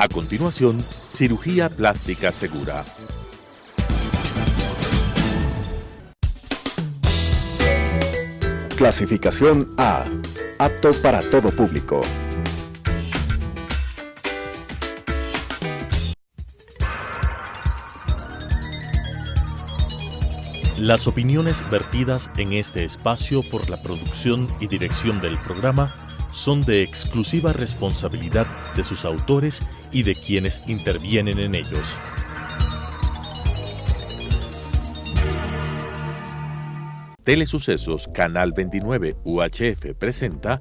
A continuación, cirugía plástica segura. Clasificación A. Apto para todo público. Las opiniones vertidas en este espacio por la producción y dirección del programa son de exclusiva responsabilidad de sus autores y de quienes intervienen en ellos. Telesucesos Canal 29 UHF presenta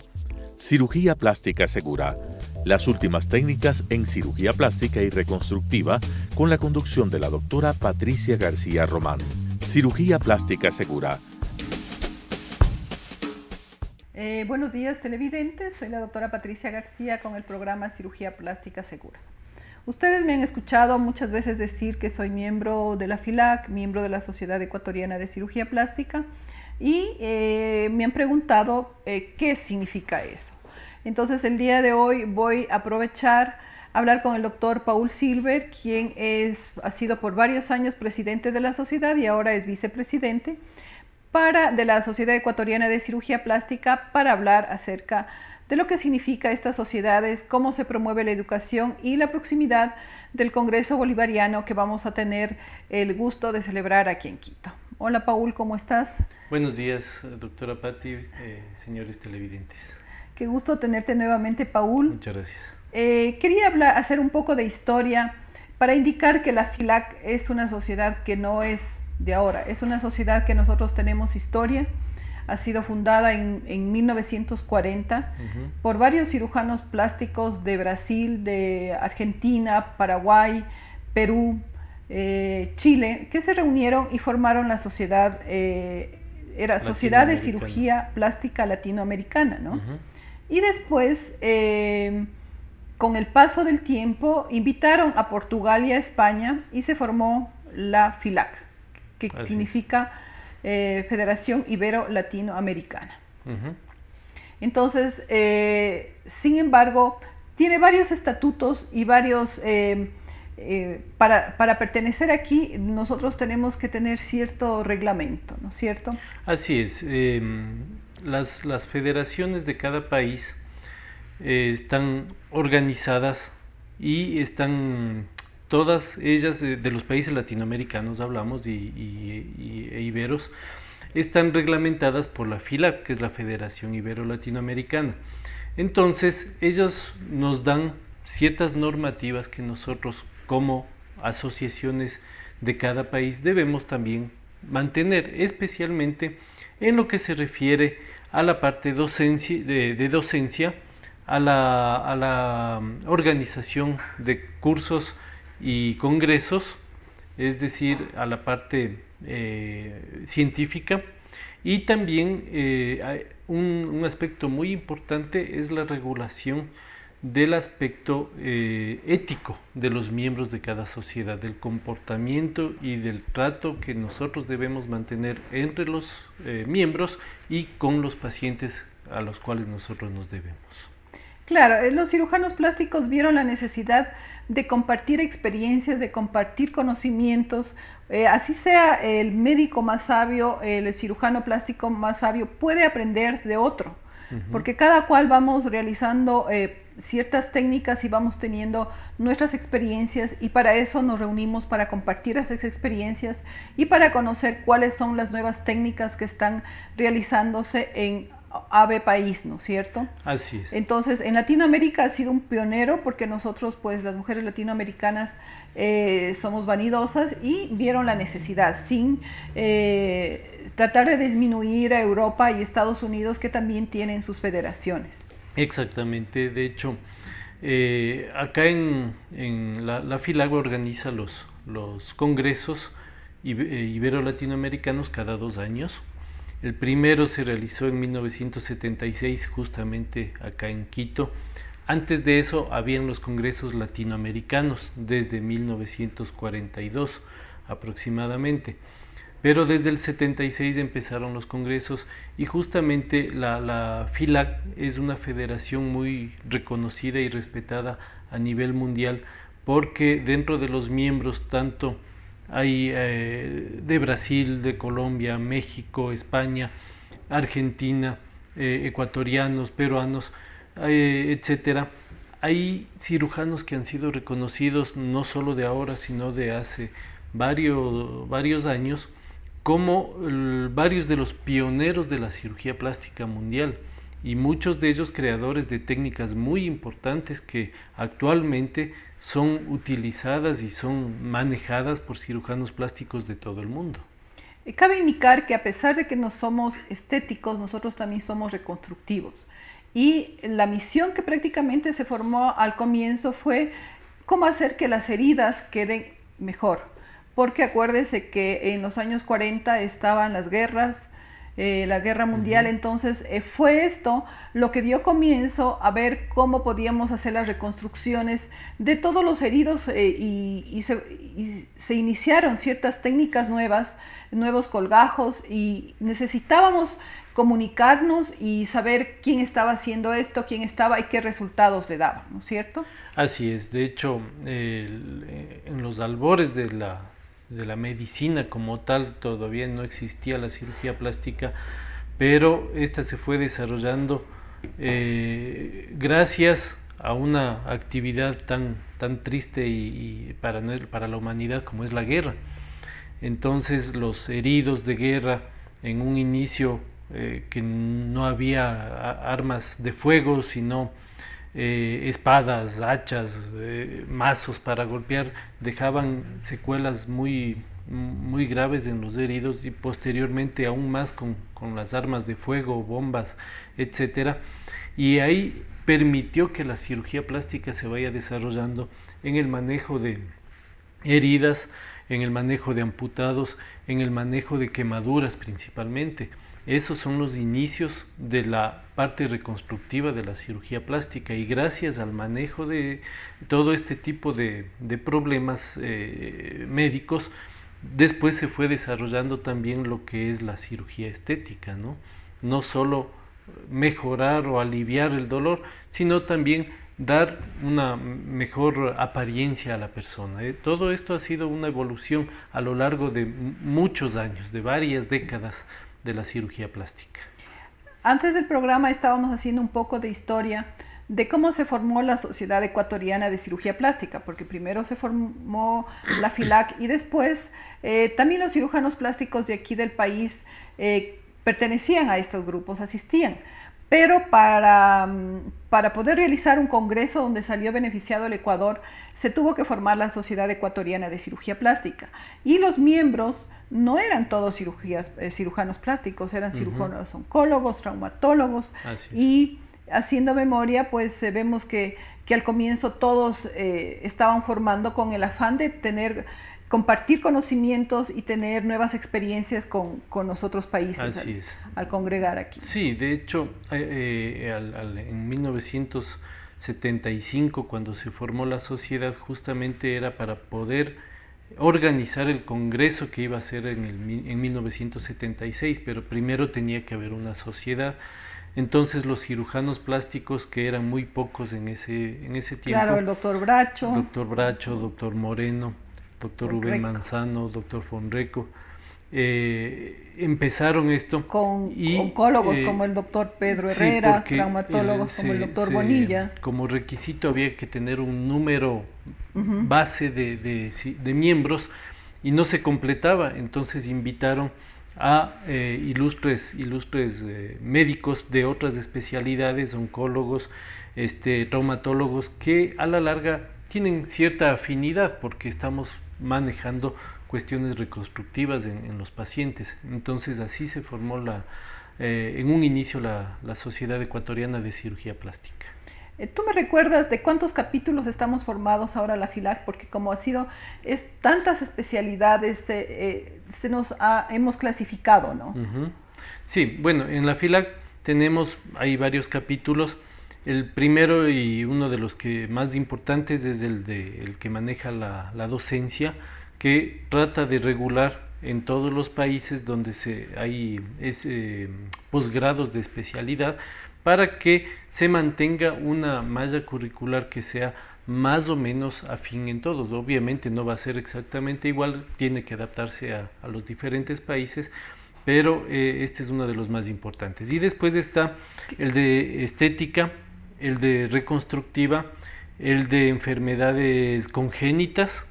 Cirugía Plástica Segura. Las últimas técnicas en cirugía plástica y reconstructiva con la conducción de la doctora Patricia García Román. Cirugía Plástica Segura. Buenos días televidentes, soy la doctora Patricia García con el programa Cirugía Plástica Segura. Ustedes me han escuchado muchas veces decir que soy miembro de la FILAC, miembro de la Sociedad Ecuatoriana de Cirugía Plástica y me han preguntado qué significa eso. Entonces el día de hoy voy a aprovechar hablar con el doctor Paul Silver, quien ha sido por varios años presidente de la sociedad y ahora es vicepresidente de la Sociedad Ecuatoriana de Cirugía Plástica, para hablar acerca de lo que significa estas sociedades, cómo se promueve la educación y la proximidad del Congreso Bolivariano que vamos a tener el gusto de celebrar aquí en Quito. Hola Paul, ¿cómo estás? Buenos días, doctora Patti, señores televidentes. Qué gusto tenerte nuevamente, Paul. Muchas gracias. Quería hacer un poco de historia para indicar que la FILAC es una sociedad que no es de ahora, es una sociedad que nosotros tenemos historia. Ha sido fundada en 1940 por varios cirujanos plásticos de Brasil, de Argentina, Paraguay, Perú, Chile, que se reunieron y formaron la sociedad, era Sociedad de Cirugía Plástica Latinoamericana, ¿no? Y después, con el paso del tiempo, invitaron a Portugal y a España y se formó la FILAC, que significa Federación Ibero-Latinoamericana. Entonces, sin embargo, tiene varios estatutos y varios, para pertenecer aquí, nosotros tenemos que tener cierto reglamento, ¿no es cierto? Así es. Las federaciones de cada país están organizadas y están todas ellas de los países latinoamericanos, hablamos, e iberos, están reglamentadas por la FILAC, que es la Federación Ibero-Latinoamericana. Entonces, ellos nos dan ciertas normativas que nosotros, como asociaciones de cada país, debemos también mantener, especialmente en lo que se refiere a la parte de docencia, a la organización de cursos y congresos, es decir, a la parte científica, y también un aspecto muy importante es la regulación del aspecto ético de los miembros de cada sociedad, del comportamiento y del trato que nosotros debemos mantener entre los miembros y con los pacientes a los cuales nosotros nos debemos. Claro, los cirujanos plásticos vieron la necesidad de compartir experiencias, de compartir conocimientos, así sea el médico más sabio, el cirujano plástico más sabio puede aprender de otro, porque cada cual vamos realizando ciertas técnicas y vamos teniendo nuestras experiencias, y para eso nos reunimos, para compartir esas experiencias y para conocer cuáles son las nuevas técnicas que están realizándose en ave país, ¿no es cierto? Así es. Entonces, en Latinoamérica ha sido un pionero, porque nosotros, pues las mujeres latinoamericanas somos vanidosas y vieron la necesidad, sin tratar de disminuir a Europa y Estados Unidos, que también tienen sus federaciones. Exactamente. De hecho, acá en la FILAC organiza los congresos ibero-latinoamericanos cada 2 años. El primero se realizó en 1976, justamente acá en Quito. Antes de eso habían los congresos latinoamericanos desde 1942 aproximadamente. Pero desde el 76 empezaron los congresos, y justamente la FILAC es una federación muy reconocida y respetada a nivel mundial, porque dentro de los miembros tanto hay de Brasil, de Colombia, México, España, Argentina, ecuatorianos, peruanos, etcétera. Hay cirujanos que han sido reconocidos no solo de ahora, sino de hace varios años, como varios de los pioneros de la cirugía plástica mundial, y muchos de ellos creadores de técnicas muy importantes que actualmente son utilizadas y son manejadas por cirujanos plásticos de todo el mundo. Cabe indicar que a pesar de que no somos estéticos, nosotros también somos reconstructivos. Y la misión que prácticamente se formó al comienzo fue cómo hacer que las heridas queden mejor. Porque acuérdese que en los años 40 estaban las guerras, la guerra mundial, entonces fue esto lo que dio comienzo a ver cómo podíamos hacer las reconstrucciones de todos los heridos y se iniciaron ciertas técnicas nuevas, nuevos colgajos, y necesitábamos comunicarnos y saber quién estaba haciendo esto, quién estaba y qué resultados le daban, ¿no es cierto? Así es, de hecho, en los albores de la medicina como tal todavía no existía la cirugía plástica, pero esta se fue desarrollando gracias a una actividad tan triste y para la humanidad como es la guerra. Entonces los heridos de guerra, en un inicio que no había armas de fuego, sino espadas, hachas, mazos para golpear, dejaban secuelas muy graves en los heridos, y posteriormente aún más con las armas de fuego, bombas, etcétera. Y ahí permitió que la cirugía plástica se vaya desarrollando en el manejo de heridas, en el manejo de amputados, en el manejo de quemaduras principalmente. Esos son los inicios de la parte reconstructiva de la cirugía plástica, y gracias al manejo de todo este tipo de problemas médicos, después se fue desarrollando también lo que es la cirugía estética, ¿no? No solo mejorar o aliviar el dolor, sino también dar una mejor apariencia a la persona. Todo esto ha sido una evolución a lo largo de muchos años, de varias décadas de la cirugía plástica. Antes del programa estábamos haciendo un poco de historia de cómo se formó la Sociedad Ecuatoriana de Cirugía Plástica, porque primero se formó la FILAC y después también los cirujanos plásticos de aquí del país pertenecían a estos grupos, asistían. Pero para poder realizar un congreso donde salió beneficiado el Ecuador, se tuvo que formar la Sociedad Ecuatoriana de Cirugía Plástica. Y los miembros no eran todos cirujanos plásticos, eran cirujanos oncólogos, traumatólogos. Y haciendo memoria, pues vemos que al comienzo todos estaban formando con el afán de compartir conocimientos y tener nuevas experiencias con los otros países al congregar aquí. Sí, de hecho, en 1975, cuando se formó la sociedad, justamente era para poder organizar el congreso que iba a ser en 1976, pero primero tenía que haber una sociedad. Entonces los cirujanos plásticos, que eran muy pocos en ese tiempo, claro, el doctor Bracho, doctor Moreno, doctor Rubén Manzano, doctor Fonreco, empezaron esto con oncólogos como el doctor Pedro Herrera, traumatólogos como el doctor Bonilla. Como requisito había que tener un número base de miembros, y no se completaba. Entonces invitaron a ilustres médicos de otras especialidades, oncólogos, traumatólogos, que a la larga tienen cierta afinidad porque estamos manejando cuestiones reconstructivas en los pacientes. Entonces así se formó en un inicio la Sociedad Ecuatoriana de Cirugía Plástica. ¿Tú me recuerdas de cuántos capítulos estamos formados ahora la FILAC? Porque como tantas especialidades, hemos clasificado, ¿no? Sí, bueno, en la FILAC hay varios capítulos. El primero y uno de los que más importantes es el que maneja la docencia, que trata de regular en todos los países donde hay posgrados de especialidad, para que se mantenga una malla curricular que sea más o menos afín en todos. Obviamente no va a ser exactamente igual, tiene que adaptarse a los diferentes países, pero este es uno de los más importantes. Y después está el de estética, el de reconstructiva, el de enfermedades congénitas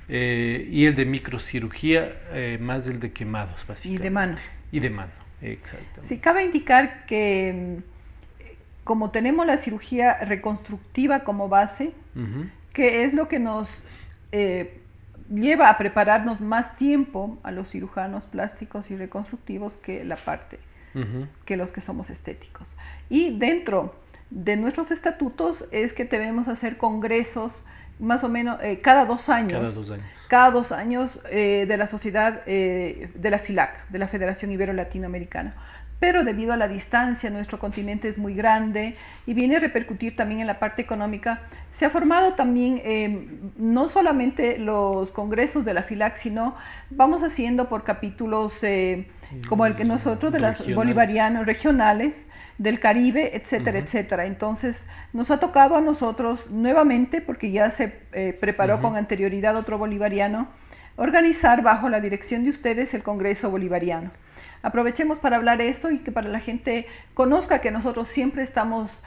y el de microcirugía, más el de quemados, básicamente. Y de mano. Y de mano, exactamente. Sí, cabe indicar que como tenemos la cirugía reconstructiva como base, que es lo que nos lleva a prepararnos más tiempo a los cirujanos plásticos y reconstructivos que la parte, que los que somos estéticos. Y dentro de nuestros estatutos es que debemos hacer congresos más o menos cada 2 años. Cada 2 años de la sociedad de la FILAC, de la Federación Ibero-Latinoamericana. Pero debido a la distancia, nuestro continente es muy grande y viene a repercutir también en la parte económica. Se ha formado también no solamente los congresos de la FILAC, sino vamos haciendo por capítulos como el que nosotros, de las bolivarianos regionales, del Caribe, etcétera, etcétera. Entonces nos ha tocado a nosotros nuevamente, porque ya se preparó con anterioridad otro bolivariano, organizar bajo la dirección de ustedes el Congreso Bolivariano. Aprovechemos para hablar esto y que para la gente conozca que nosotros siempre estamos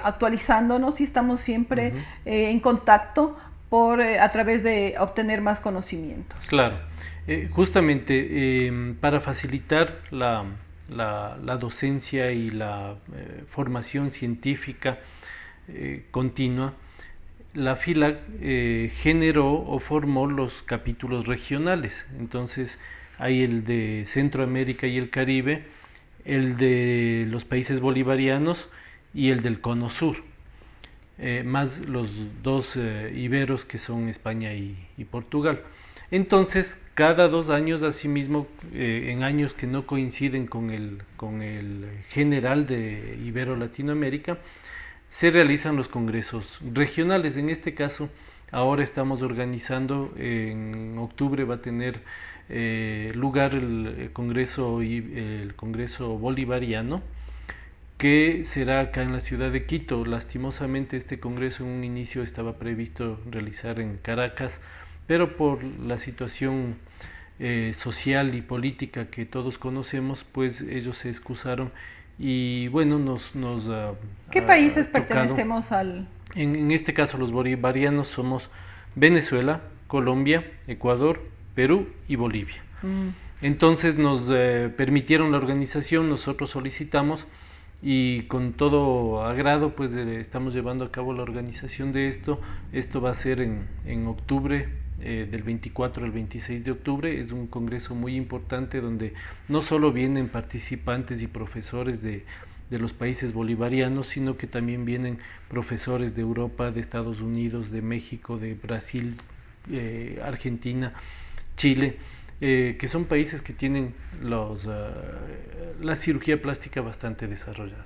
actualizándonos y estamos siempre en contacto a través de obtener más conocimientos. Claro, justamente para facilitar la docencia y la formación científica continua, la FILAC generó o formó los capítulos regionales. Entonces hay el de Centroamérica y el Caribe, el de los países bolivarianos y el del Cono Sur, más los 2 iberos que son España y Portugal. Entonces, cada 2 años, asimismo, en años que no coinciden con el general de Ibero-Latinoamérica, se realizan los congresos regionales. En este caso, ahora estamos organizando, en octubre va a tener lugar el congreso bolivariano, que será acá en la ciudad de Quito. Lastimosamente este congreso en un inicio estaba previsto realizar en Caracas, pero por la situación social y política que todos conocemos, pues ellos se excusaron. Y bueno, ¿qué países pertenecemos al...? En este caso los bolivarianos somos Venezuela, Colombia, Ecuador, Perú y Bolivia. Entonces nos permitieron la organización, nosotros solicitamos y con todo agrado pues estamos llevando a cabo la organización de esto. Esto va a ser en octubre, del 24 al 26 de octubre. Es un congreso muy importante donde no solo vienen participantes y profesores de los países bolivarianos, sino que también vienen profesores de Europa, de Estados Unidos, de México, de Brasil, Argentina, Chile, que son países que tienen la cirugía plástica bastante desarrollada.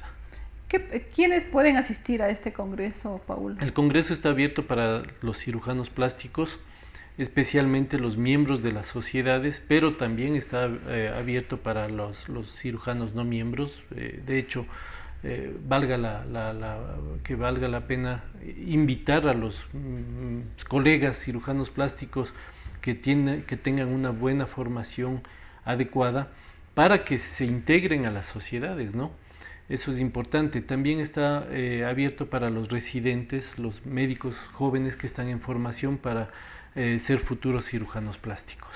¿Quiénes pueden asistir a este congreso, Paul? El congreso está abierto para los cirujanos plásticos, especialmente los miembros de las sociedades, pero también está abierto para los cirujanos no miembros. De hecho, valga la pena invitar a los colegas cirujanos plásticos que tengan una buena formación adecuada para que se integren a las sociedades, ¿no? Eso es importante. También está abierto para los residentes, los médicos jóvenes que están en formación para ser futuros cirujanos plásticos.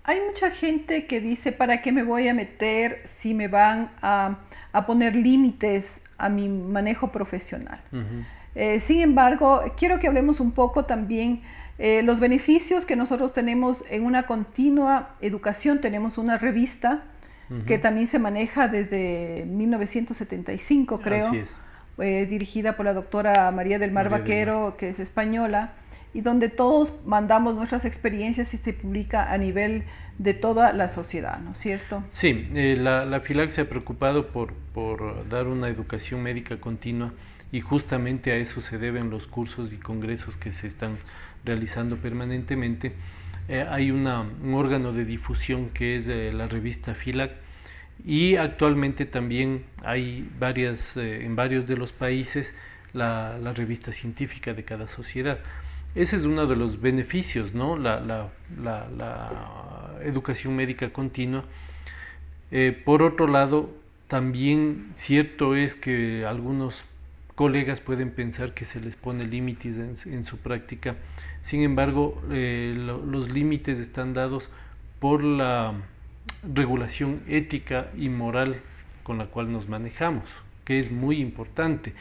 Hay mucha gente que dice, ¿para qué me voy a meter si me van a poner límites a mi manejo profesional? Sin embargo, quiero que hablemos un poco también los beneficios que nosotros tenemos en una continua educación. Tenemos una revista que también se maneja desde 1975, creo. Así es. Es dirigida por la doctora María del Mar Vaquero, que es española, y donde todos mandamos nuestras experiencias y se publica a nivel de toda la sociedad, ¿no es cierto? Sí, la FILAC se ha preocupado por dar una educación médica continua y justamente a eso se deben los cursos y congresos que se están realizando permanentemente. Hay un órgano de difusión que es la revista FILAC, y actualmente también hay en varios de los países la revista científica de cada sociedad. Ese es uno de los beneficios, ¿no? La educación médica continua. Por otro lado, también cierto es que algunos colegas pueden pensar que se les pone límites en su práctica. Sin embargo, los límites están dados por la regulación ética y moral con la cual nos manejamos, que es muy importante,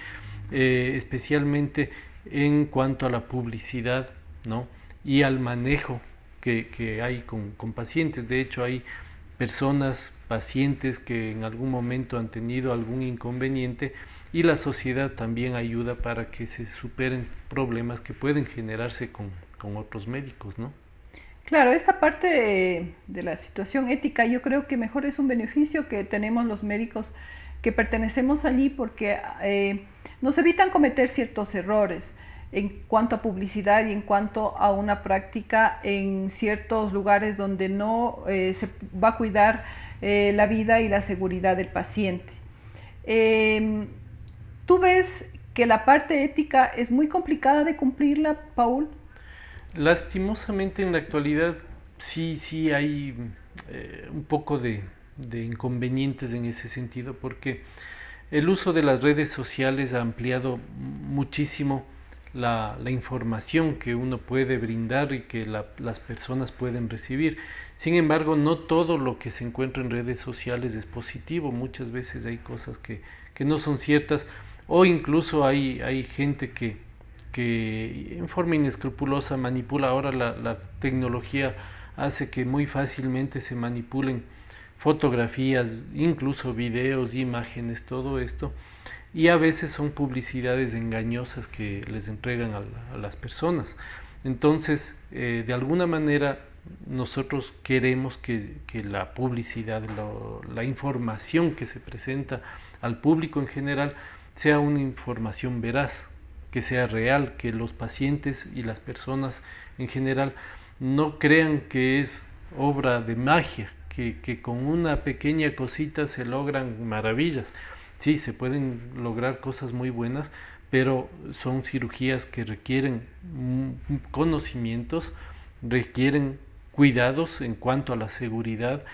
especialmente en cuanto a la publicidad, ¿no? Y al manejo que hay con pacientes. De hecho, hay pacientes que en algún momento han tenido algún inconveniente, y la sociedad también ayuda para que se superen problemas que pueden generarse con otros médicos, ¿no? Claro, esta parte de la situación ética yo creo que mejor es un beneficio que tenemos los médicos que pertenecemos allí, porque nos evitan cometer ciertos errores en cuanto a publicidad y en cuanto a una práctica en ciertos lugares donde no se va a cuidar la vida y la seguridad del paciente. ¿Tú ves que la parte ética es muy complicada de cumplirla, Paul? Lastimosamente en la actualidad sí hay un poco de inconvenientes en ese sentido, porque el uso de las redes sociales ha ampliado muchísimo la información que uno puede brindar y que las personas pueden recibir. Sin embargo, no todo lo que se encuentra en redes sociales es positivo. Muchas veces hay cosas que no son ciertas, o incluso hay gente que en forma inescrupulosa manipula. Ahora la tecnología hace que muy fácilmente se manipulen fotografías, incluso videos, imágenes, todo esto, y a veces son publicidades engañosas que les entregan a las personas. Entonces, de alguna manera, nosotros queremos que la publicidad, la información que se presenta al público en general, sea una información veraz, que sea real, que los pacientes y las personas en general no crean que es obra de magia, que con una pequeña cosita se logran maravillas. Sí, se pueden lograr cosas muy buenas, pero son cirugías que requieren conocimientos, requieren cuidados en cuanto a la seguridad,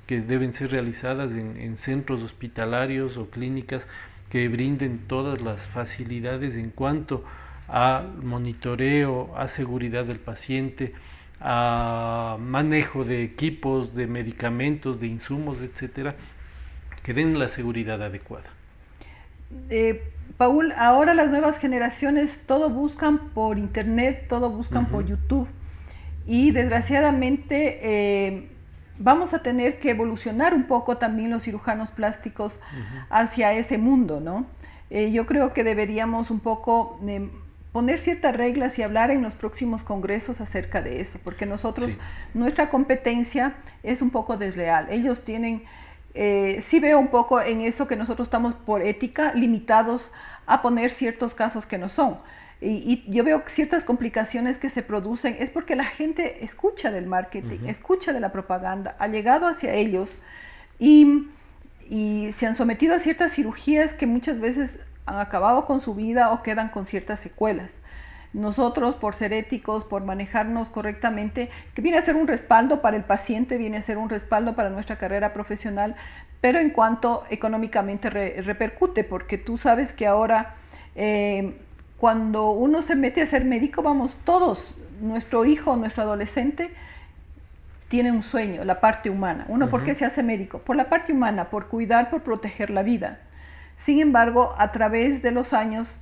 que deben ser realizadas en centros hospitalarios o clínicas que brinden todas las facilidades en cuanto a monitoreo, a seguridad del paciente, a manejo de equipos, de medicamentos, de insumos, etcétera, que den la seguridad adecuada. Paul, ahora las nuevas generaciones todo buscan por internet, todo buscan por YouTube, y desgraciadamente vamos a tener que evolucionar un poco también los cirujanos plásticos hacia ese mundo, ¿no? Yo creo que deberíamos un poco poner ciertas reglas y hablar en los próximos congresos acerca de eso, porque nosotros, nuestra competencia es un poco desleal. Ellos tienen, sí veo un poco en eso que nosotros estamos por ética limitados a poner ciertos casos que no son. Y yo veo ciertas complicaciones que se producen, es porque la gente escucha del marketing, escucha de la propaganda, ha llegado hacia ellos y se han sometido a ciertas cirugías que muchas veces han acabado con su vida o quedan con ciertas secuelas. Nosotros, por ser éticos, por manejarnos correctamente, que viene a ser un respaldo para el paciente, viene a ser un respaldo para nuestra carrera profesional, pero en cuanto económicamente repercute, porque tú sabes que ahora cuando uno se mete a ser médico, vamos todos, nuestro hijo, nuestro adolescente, tiene un sueño, la parte humana. Uno, ¿por qué se hace médico? Por la parte humana, por cuidar, por proteger la vida. Sin embargo, a través de los años,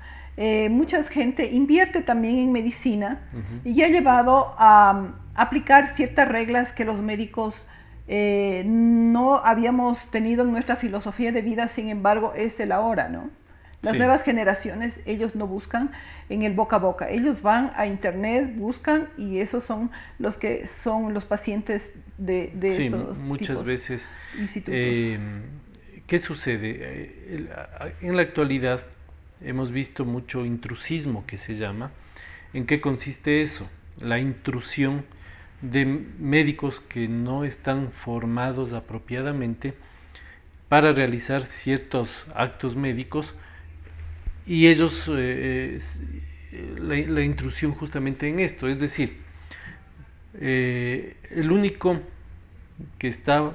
mucha gente invierte también en medicina y ha llevado a aplicar ciertas reglas que los médicos no habíamos tenido en nuestra filosofía de vida. Sin embargo, es el ahora, ¿no? Las nuevas generaciones, ellos no buscan en el boca a boca, ellos van a internet, buscan, y esos son los que son los pacientes de estos muchas veces institutos. ¿Qué sucede? En la actualidad hemos visto mucho intrusismo, que se llama. ¿En qué consiste eso? La intrusión de médicos que no están formados apropiadamente para realizar ciertos actos médicos y ellos, la intrusión justamente en esto, es decir, el único que está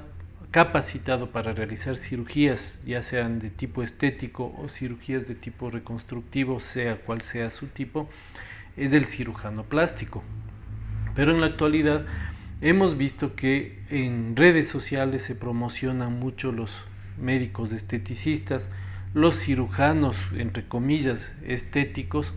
capacitado para realizar cirugías, ya sean de tipo estético o cirugías de tipo reconstructivo, sea cual sea su tipo, es el cirujano plástico. Pero en la actualidad hemos visto que en redes sociales se promocionan mucho los médicos esteticistas, los cirujanos, entre comillas, estéticos,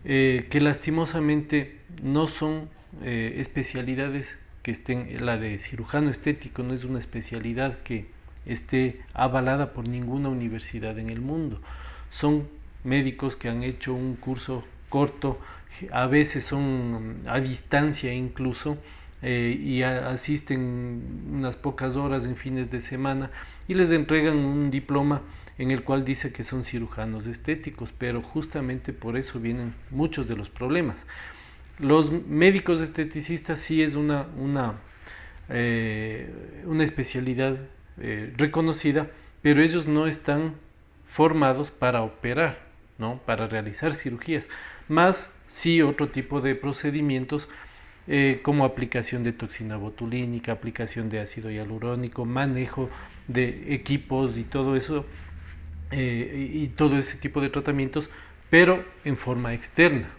que lastimosamente no son especialidades que estén. La de cirujano estético no es una especialidad que esté avalada por ninguna universidad en el mundo. Son médicos que han hecho un curso corto, a veces son a distancia incluso, y asisten unas pocas horas en fines de semana y les entregan un diploma en el cual dice que son cirujanos estéticos, pero justamente por eso vienen muchos de los problemas. Los médicos esteticistas sí es una especialidad reconocida, pero ellos no están formados para operar, ¿no? Para realizar cirugías, más sí otro tipo de procedimientos como aplicación de toxina botulínica, aplicación de ácido hialurónico, manejo de equipos y todo eso, y todo ese tipo de tratamientos, pero en forma externa,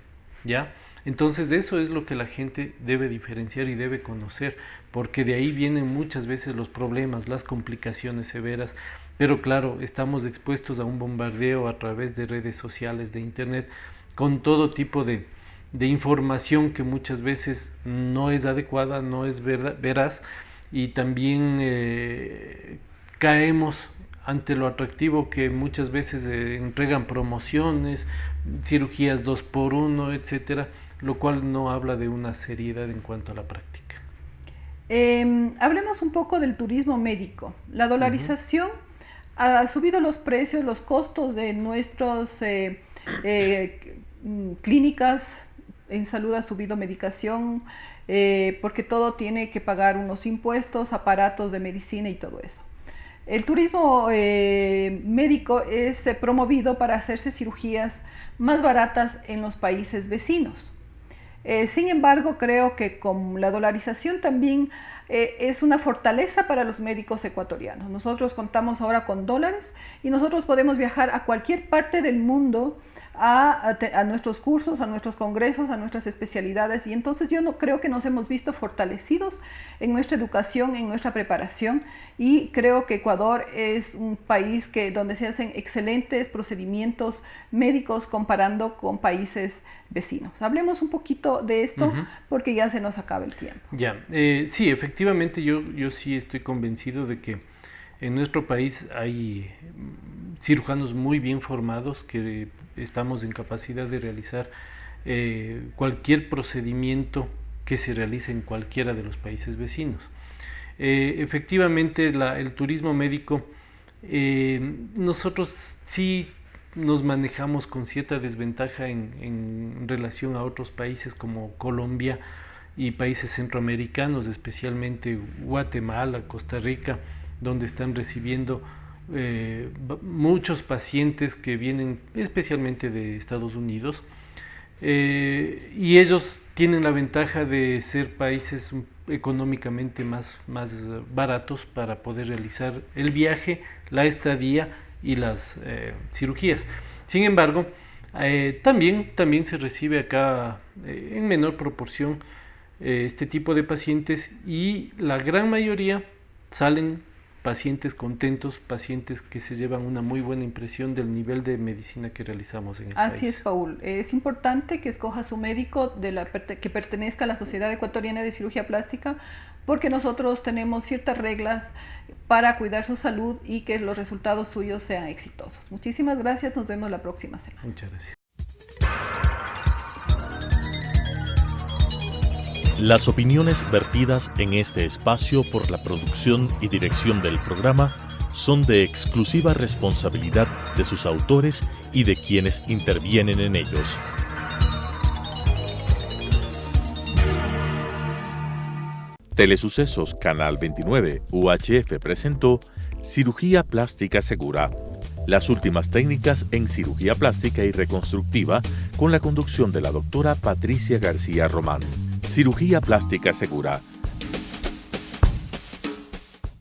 ¿ya? Entonces eso es lo que la gente debe diferenciar y debe conocer, porque de ahí vienen muchas veces los problemas, las complicaciones severas, pero claro, estamos expuestos a un bombardeo a través de redes sociales, de internet, con todo tipo de información que muchas veces no es adecuada, no es veraz, y también caemos ante lo atractivo que muchas veces entregan promociones, cirugías 2x1, etcétera, lo cual no habla de una seriedad en cuanto a la práctica. Hablemos un poco del turismo médico. La dolarización ha subido los precios, los costos de nuestras clínicas en salud, ha subido medicación, porque todo tiene que pagar unos impuestos, aparatos de medicina y todo eso. El turismo médico es promovido para hacerse cirugías más baratas en los países vecinos. Sin embargo, creo que con la dolarización también es una fortaleza para los médicos ecuatorianos. Nosotros contamos ahora con dólares y nosotros podemos viajar a cualquier parte del mundo a nuestros cursos, a nuestros congresos, a nuestras especialidades, y entonces yo no creo que nos hemos visto fortalecidos en nuestra educación, en nuestra preparación, y creo que Ecuador es un país donde se hacen excelentes procedimientos médicos comparando con países vecinos. Hablemos un poquito de esto porque ya se nos acaba el tiempo. Ya, sí, efectivamente yo sí estoy convencido de que en nuestro país hay cirujanos muy bien formados que estamos en capacidad de realizar cualquier procedimiento que se realice en cualquiera de los países vecinos. Efectivamente, el turismo médico, nosotros sí nos manejamos con cierta desventaja en relación a otros países como Colombia y países centroamericanos, especialmente Guatemala, Costa Rica, donde están recibiendo muchos pacientes que vienen especialmente de Estados Unidos, y ellos tienen la ventaja de ser países económicamente más baratos para poder realizar el viaje, la estadía y las cirugías. Sin embargo, también se recibe acá en menor proporción este tipo de pacientes, y la gran mayoría salen pacientes contentos, pacientes que se llevan una muy buena impresión del nivel de medicina que realizamos en el país. Así es, Paul. Es importante que escoja su médico que pertenezca a la Sociedad Ecuatoriana de Cirugía Plástica, porque nosotros tenemos ciertas reglas para cuidar su salud y que los resultados suyos sean exitosos. Muchísimas gracias, nos vemos la próxima semana. Muchas gracias. Las opiniones vertidas en este espacio por la producción y dirección del programa son de exclusiva responsabilidad de sus autores y de quienes intervienen en ellos. Telesucesos Canal 29 UHF presentó Cirugía Plástica Segura, Las últimas técnicas en cirugía plástica y reconstructiva con la conducción de la doctora Patricia García Román. Cirugía Plástica Segura,